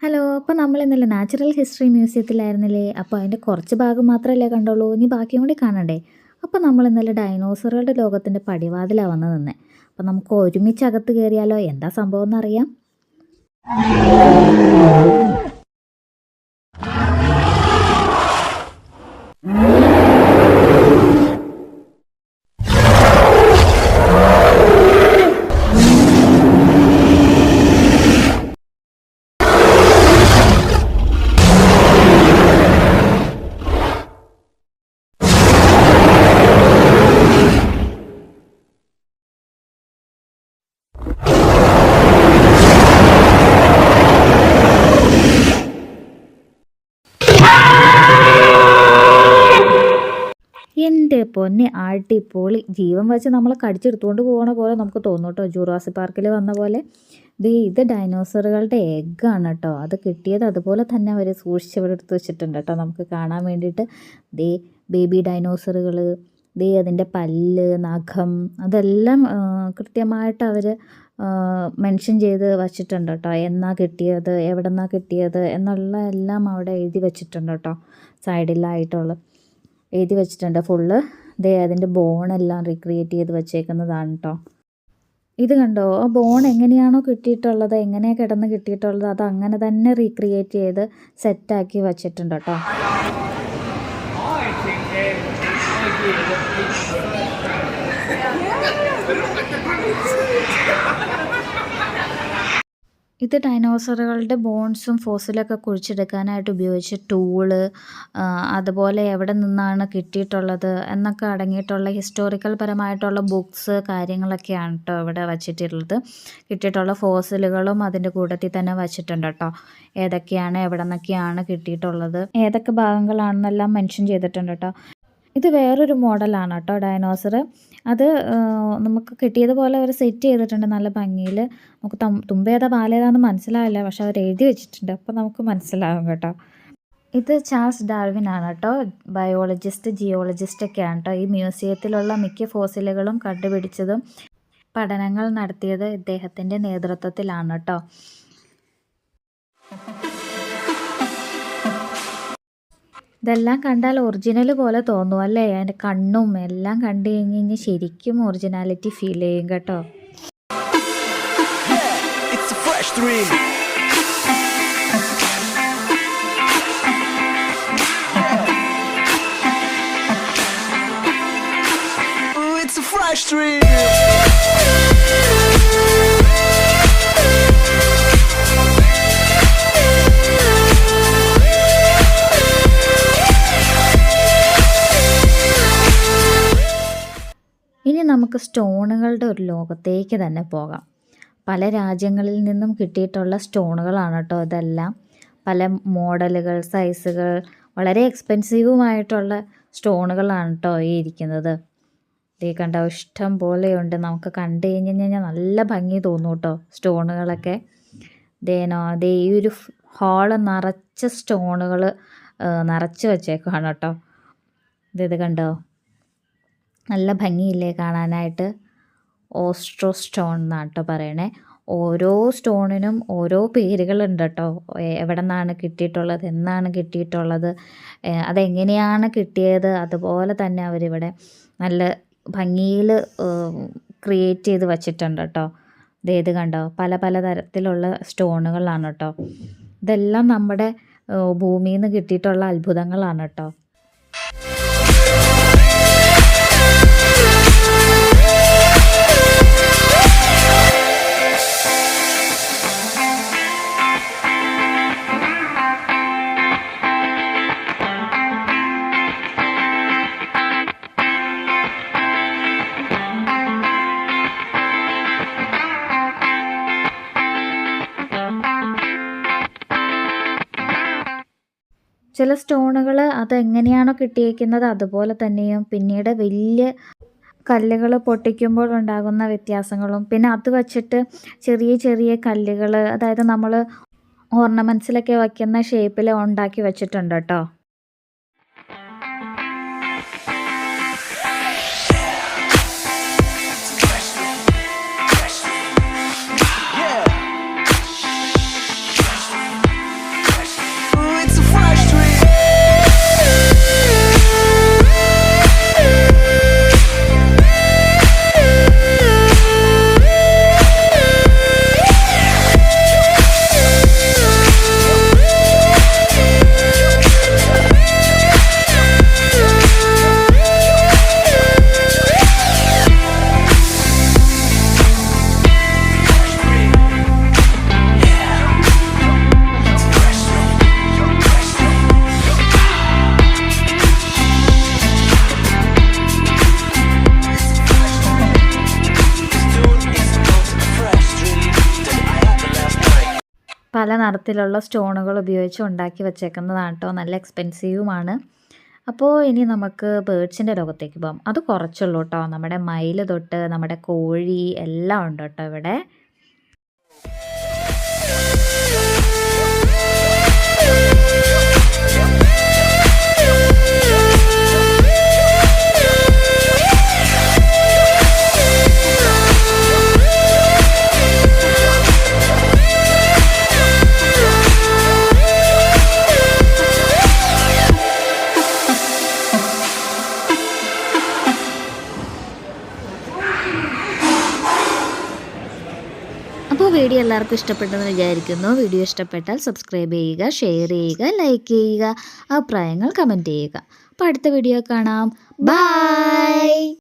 Hello. അപ്പോൾ നമ്മൾ ഇന്നലെ നാച്ചുറൽ ഹിസ്റ്ററി മ്യൂസിയത്തിലായിരുന്നില്ലേ? അപ്പോൾ അതിൻ്റെ കുറച്ച് ഭാഗം മാത്രമല്ലേ കണ്ടുള്ളൂ, ഇനി ബാക്കിയും കൂടി കാണണ്ടേ? അപ്പോൾ നമ്മൾ ഇന്നലെ ഡൈനോസറുകളുടെ ലോകത്തിൻ്റെ പടിവാതിലാണ് വന്ന് നിന്നത്. അപ്പോൾ നമുക്ക് ഒരുമിച്ച് അകത്ത് കയറിയാലോ? എന്താ സംഭവം എന്നറിയാം. എൻ്റെ പൊന്നെ, അടിപൊളി! ജീവൻ വെച്ച് നമ്മളെ കടിച്ചെടുത്തുകൊണ്ട് പോകണ പോലെ നമുക്ക് തോന്നും കേട്ടോ, ജുറാസിക് പാർക്കിൽ വന്ന പോലെ. ഇത് ഡൈനോസറുകളുടെ എഗ്ഗാണ് കേട്ടോ. അത് കിട്ടിയത് അതുപോലെ തന്നെ അവർ സൂക്ഷിച്ച് ഇവിടെ എടുത്ത് വെച്ചിട്ടുണ്ട് കേട്ടോ, നമുക്ക് കാണാൻ വേണ്ടിയിട്ട്. ബേബി ഡൈനോസറുകൾ, അതിൻ്റെ പല്ല്, നഖം, അതെല്ലാം കൃത്യമായിട്ട് അവർ മെൻഷൻ ചെയ്ത് വച്ചിട്ടുണ്ട് കേട്ടോ. എന്നാ കിട്ടിയത്, എവിടെ നിന്നാണ് കിട്ടിയത് എന്നുള്ള എല്ലാം അവിടെ എഴുതി വെച്ചിട്ടുണ്ട് കേട്ടോ. സൈഡിലായിട്ടുള്ള എഴുതി വെച്ചിട്ടുണ്ട് ഫുള്ള്. അതിൻ്റെ ബോണെല്ലാം റീക്രിയേറ്റ് ചെയ്ത് വെച്ചേക്കുന്നതാണ് കേട്ടോ. ഇത് കണ്ടോ, ആ ബോൺ എങ്ങനെയാണോ കിട്ടിയിട്ടുള്ളത്, എങ്ങനെയാണ് കിടന്ന് കിട്ടിയിട്ടുള്ളത്, അത് അങ്ങനെ തന്നെ റീക്രിയേറ്റ് ചെയ്ത് സെറ്റാക്കി വച്ചിട്ടുണ്ട് കേട്ടോ. ഇത് ഡൈനോസറുകളുടെ ബോൺസും ഫോസിലൊക്കെ കുഴിച്ചെടുക്കാനായിട്ട് ഉപയോഗിച്ച ടൂള്, അതുപോലെ എവിടെ നിന്നാണ് കിട്ടിയിട്ടുള്ളത് എന്നൊക്കെ അടങ്ങിയിട്ടുള്ള ഹിസ്റ്റോറിക്കൽ പരമായിട്ടുള്ള ബുക്സ് കാര്യങ്ങളൊക്കെയാണ് കേട്ടോ ഇവിടെ വച്ചിട്ടുള്ളത്. കിട്ടിയിട്ടുള്ള ഫോസിലുകളും അതിൻ്റെ കൂട്ടത്തിൽ തന്നെ വച്ചിട്ടുണ്ട് കേട്ടോ. ഏതൊക്കെയാണ്, എവിടെ നിന്നൊക്കെയാണ് കിട്ടിയിട്ടുള്ളത്, ഏതൊക്കെ ഭാഗങ്ങളാണെന്നെല്ലാം മെൻഷൻ ചെയ്തിട്ടുണ്ട് കേട്ടോ. ഇത് വേറൊരു മോഡലാണ് കേട്ടോ ഡൈനോസർ. അത് നമുക്ക് കിട്ടിയതുപോലെ അവർ സെറ്റ് ചെയ്തിട്ടുണ്ട് നല്ല ഭംഗിയിൽ. നമുക്ക് തുമ്പേതാ പാലേതാന്ന് മനസ്സിലാവില്ല, പക്ഷെ അവർ എഴുതി വെച്ചിട്ടുണ്ട്, അപ്പോൾ നമുക്ക് മനസ്സിലാവും കേട്ടോ. ഇത് ചാൾസ് ഡാർവിൻ ആണ് കേട്ടോ. ബയോളജിസ്റ്റ്, ജിയോളജിസ്റ്റ് ഒക്കെയാണ് കേട്ടോ. ഈ മ്യൂസിയത്തിലുള്ള മിക്ക ഫോസിലുകളും കണ്ടുപിടിച്ചതും പഠനങ്ങൾ നടത്തിയത് ഇദ്ദേഹത്തിൻ്റെ നേതൃത്വത്തിലാണ് കേട്ടോ. ഇതെല്ലാം കണ്ടാൽ ഒറിജിനൽ പോലെ തോന്നും അല്ലേ? അതിൻ്റെ കണ്ണും എല്ലാം കണ്ടു കഴിഞ്ഞ് കഴിഞ്ഞാൽ ശരിക്കും ഒറിജിനാലിറ്റി ഫീൽ ചെയ്യും കേട്ടോ. ഇനി നമുക്ക് സ്റ്റോണുകളുടെ ഒരു ലോകത്തേക്ക് തന്നെ പോകാം. പല രാജ്യങ്ങളിൽ നിന്നും കിട്ടിയിട്ടുള്ള സ്റ്റോണുകളാണ് കേട്ടോ ഇതെല്ലാം. പല മോഡലുകൾ, സൈസുകൾ, വളരെ എക്സ്പെൻസീവുമായിട്ടുള്ള സ്റ്റോണുകളാണ് കേട്ടോ ഈ ഇരിക്കുന്നത്. കണ്ടോ, ഇഷ്ടം പോലെയുണ്ട്. നമുക്ക് കണ്ടു കഴിഞ്ഞ് കഴിഞ്ഞാൽ നല്ല ഭംഗി തോന്നും കേട്ടോ സ്റ്റോണുകളൊക്കെ. ഈ ഒരു ഹാള് നിറച്ച് സ്റ്റോണുകൾ നിറച്ച് വെച്ചേക്കാണ് കേട്ടോ. ഇത് കണ്ടോ, നല്ല ഭംഗിയില്ലേ കാണാനായിട്ട്. ഓസ്ട്രോ സ്റ്റോൺ എന്നാണ് കേട്ടോ പറയണേ. ഓരോ സ്റ്റോണിനും ഓരോ പേരുകളുണ്ട് കേട്ടോ. എവിടെ നിന്നാണ് കിട്ടിയിട്ടുള്ളത്, എന്നാണ് കിട്ടിയിട്ടുള്ളത്, അതെങ്ങനെയാണ് കിട്ടിയത്, അതുപോലെ തന്നെ അവരിവിടെ നല്ല ഭംഗിയിൽ ക്രിയേറ്റ് ചെയ്ത് വച്ചിട്ടുണ്ട് കേട്ടോ. ഇത് കണ്ടോ, പല പല തരത്തിലുള്ള സ്റ്റോണുകളാണ് കേട്ടോ. ഇതെല്ലാം നമ്മുടെ ഭൂമിയിൽ നിന്ന് കിട്ടിയിട്ടുള്ള അത്ഭുതങ്ങളാണ് കേട്ടോ. ചില സ്റ്റോണുകൾ അതെങ്ങനെയാണോ കിട്ടിയേക്കുന്നത് അതുപോലെ തന്നെയും, പിന്നീട് വലിയ കല്ലുകൾ പൊട്ടിക്കുമ്പോൾ ഉണ്ടാകുന്ന വ്യത്യാസങ്ങളും, പിന്നെ അത് വച്ചിട്ട് ചെറിയ ചെറിയ കല്ലുകൾ, അതായത് നമ്മൾ ഓർണമെൻറ്റ്സിലൊക്കെ വയ്ക്കുന്ന ഷേപ്പിൽ ഉണ്ടാക്കി വെച്ചിട്ടുണ്ട് കേട്ടോ. പല നിറത്തിലുള്ള സ്റ്റോണുകൾ ഉപയോഗിച്ച് ഉണ്ടാക്കി വെച്ചേക്കുന്നതാണ് കേട്ടോ. നല്ല എക്സ്പെൻസീവുമാണ്. അപ്പോൾ ഇനി നമുക്ക് ബേർഡ്സിൻ്റെ ലോകത്തേക്ക് പോകാം. അത് കുറച്ചുള്ളൂ കേട്ടോ. നമ്മുടെ മയിൽ തൊട്ട് നമ്മുടെ കോഴി എല്ലാം ഉണ്ട് കേട്ടോ ഇവിടെ. അപ്പോൾ വീഡിയോ എല്ലാവർക്കും ഇഷ്ടപ്പെട്ടെന്ന് വിചാരിക്കുന്നു. വീഡിയോ ഇഷ്ടപ്പെട്ടാൽ സബ്സ്ക്രൈബ് ചെയ്യുക, ഷെയർ ചെയ്യുക, ലൈക്ക് ചെയ്യുക, അഭിപ്രായങ്ങൾ കമൻറ്റ് ചെയ്യുക. അപ്പോൾ അടുത്ത വീഡിയോ കാണാം. ബൈ.